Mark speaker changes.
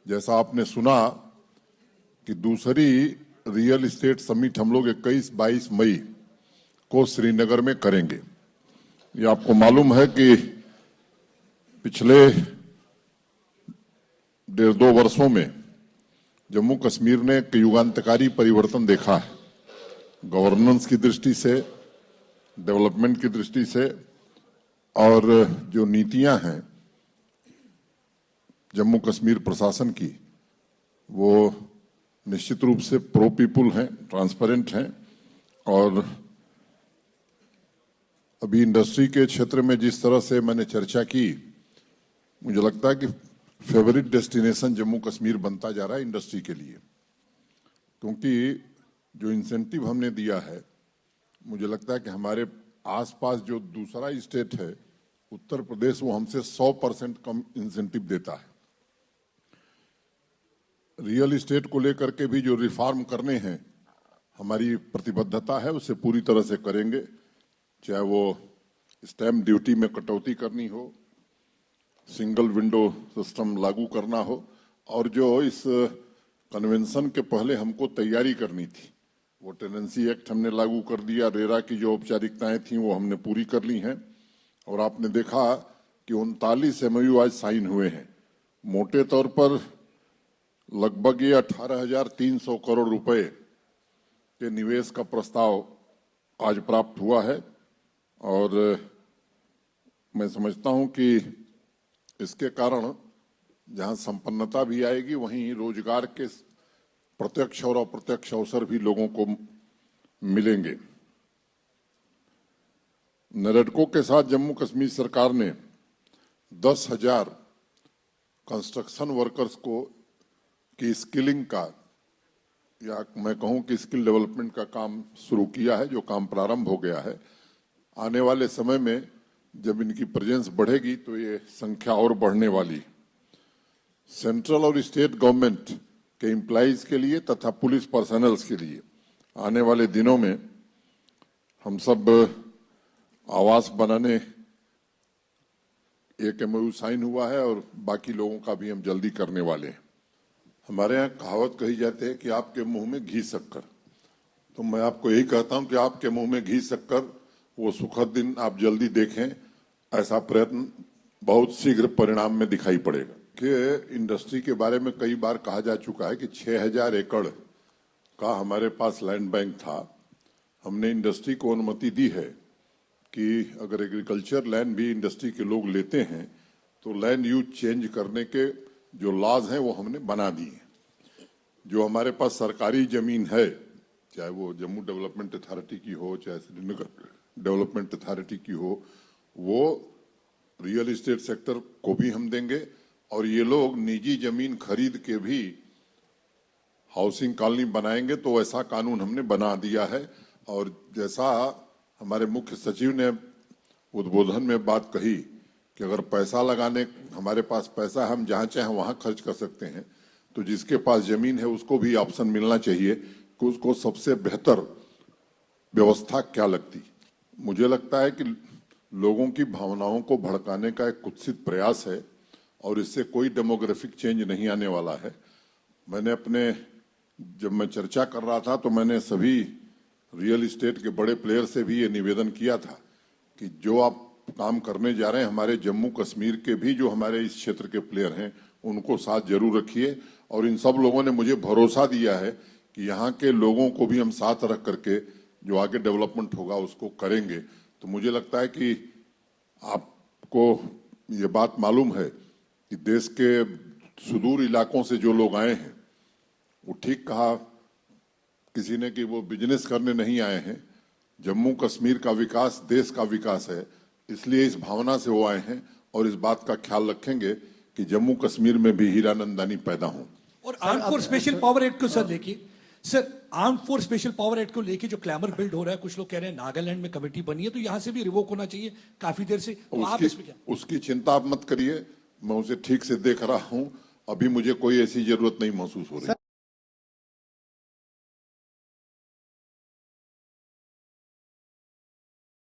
Speaker 1: जैसा आपने सुना कि दूसरी रियल एस्टेट समिट हम लोग 21-22 मई को श्रीनगर में करेंगे। ये आपको मालूम है कि पिछले 1.5-2 वर्षों में जम्मू कश्मीर ने एक युगांतकारी परिवर्तन देखा है, गवर्नेंस की दृष्टि से, डेवलपमेंट की दृष्टि से, और जो नीतियां हैं जम्मू कश्मीर प्रशासन की, वो निश्चित रूप से प्रो पीपुल हैं, ट्रांसपेरेंट हैं। और अभी इंडस्ट्री के क्षेत्र में जिस तरह से मैंने चर्चा की, मुझे लगता है कि फेवरेट डेस्टिनेशन जम्मू कश्मीर बनता जा रहा है इंडस्ट्री के लिए, क्योंकि जो इंसेंटिव हमने दिया है, मुझे लगता है कि हमारे आसपास जो दूसरा स्टेट है उत्तर प्रदेश, वो हमसे 100% कम इंसेंटिव देता है। रियल एस्टेट को लेकर के भी जो रिफॉर्म करने हैं, हमारी प्रतिबद्धता है, उसे पूरी तरह से करेंगे। चाहे वो स्टैम्प ड्यूटी में कटौती करनी हो, सिंगल विंडो सिस्टम लागू करना हो, और जो इस कन्वेंशन के पहले हमको तैयारी करनी थी, वो टेनेंसी एक्ट हमने लागू कर दिया, रेरा की जो औपचारिकताएं थी वो हमने पूरी कर ली हैं। और आपने देखा कि 39 MOU आज साइन हुए हैं। मोटे तौर पर लगभग ये 18,300 करोड़ रुपए के निवेश का प्रस्ताव आज प्राप्त हुआ है। और मैं समझता हूं कि इसके कारण जहां संपन्नता भी आएगी, वहीं रोजगार के प्रत्यक्ष और अप्रत्यक्ष अवसर भी लोगों को मिलेंगे। नेरेडको के साथ जम्मू कश्मीर सरकार ने 10,000 कंस्ट्रक्शन वर्कर्स को की स्किलिंग का, या मैं कहूं कि स्किल डेवलपमेंट का काम शुरू किया है, जो काम प्रारंभ हो गया है। आने वाले समय में जब इनकी प्रेजेंस बढ़ेगी तो ये संख्या और बढ़ने वाली। सेंट्रल और स्टेट गवर्नमेंट के एम्प्लॉइज के लिए तथा पुलिस पर्सनल्स के लिए आने वाले दिनों में हम सब आवास बनाने एक MOU साइन हुआ है, और बाकी लोगों का भी हम जल्दी करने वाले हैं। हमारे यहाँ कहावत कही जाती है कि आपके मुंह में घी शक्कर, तो मैं आपको यही कहता हूं कि आपके मुंह में घी शक्कर, वो सुखद दिन आप जल्दी देखें। ऐसा प्रयत्न बहुत शीघ्र परिणाम में दिखाई पड़ेगा। कि इंडस्ट्री के बारे में कई बार कहा जा चुका है कि 6,000 एकड़ का हमारे पास लैंड बैंक था। हमने इंडस्ट्री को अनुमति दी है कि अगर एग्रीकल्चर लैंड भी इंडस्ट्री के लोग लेते हैं तो लैंड यूज चेंज करने के जो लॉज हैं वो हमने बना दिए। जो हमारे पास सरकारी जमीन है, चाहे वो जम्मू डेवलपमेंट अथॉरिटी की हो, चाहे श्रीनगर डेवलपमेंट अथॉरिटी की हो, वो रियल एस्टेट सेक्टर को भी हम देंगे। और ये लोग निजी जमीन खरीद के भी हाउसिंग कॉलोनी बनाएंगे, तो ऐसा कानून हमने बना दिया है। और जैसा हमारे मुख्य सचिव ने उद्बोधन में बात कही कि अगर पैसा लगाने, हमारे पास पैसा है, हम जहां चाहे वहां खर्च कर सकते हैं, तो जिसके पास जमीन है उसको भी ऑप्शन मिलना चाहिए कि उसको सबसे बेहतर व्यवस्था क्या लगती। मुझे लगता है कि लोगों की भावनाओं को भड़काने का एक कुत्सित प्रयास है, और इससे कोई डेमोग्राफिक चेंज नहीं आने वाला है। मैंने जब मैं चर्चा कर रहा था तो मैंने सभी रियल एस्टेट के बड़े प्लेयर से भी ये निवेदन किया था कि जो आप काम करने जा रहे हैं, हमारे जम्मू कश्मीर के भी जो हमारे इस क्षेत्र के प्लेयर हैं उनको साथ जरूर रखिए। और इन सब लोगों ने मुझे भरोसा दिया है कि यहाँ के लोगों को भी हम साथ रख करके जो आगे डेवलपमेंट होगा उसको करेंगे। तो मुझे लगता है कि आपको ये बात मालूम है कि देश के सुदूर इलाकों से जो लोग आए हैं, वो ठीक कहा किसी ने कि वो बिजनेस करने नहीं आए हैं। जम्मू कश्मीर का विकास देश का विकास है, इसलिए इस भावना से वो आए हैं, और इस बात का ख्याल रखेंगे कि जम्मू कश्मीर में भी हीरानंदानी पैदा हों।
Speaker 2: और arm force special power act को सर देखिए, sir arm force special power act को लेके जो क्लैमर बिल्ड हो रहा है, कुछ लोग कह रहे हैं नागालैंड में कमेटी बनी है तो यहां से भी रिवोक होना चाहिए काफी देर से, तो आप इसमें क्या?
Speaker 1: उसकी चिंता आप मत करिए, मैं उसे ठीक से देख रहा हूं। अभी मुझे कोई ऐसी जरूरत नहीं महसूस हो रही।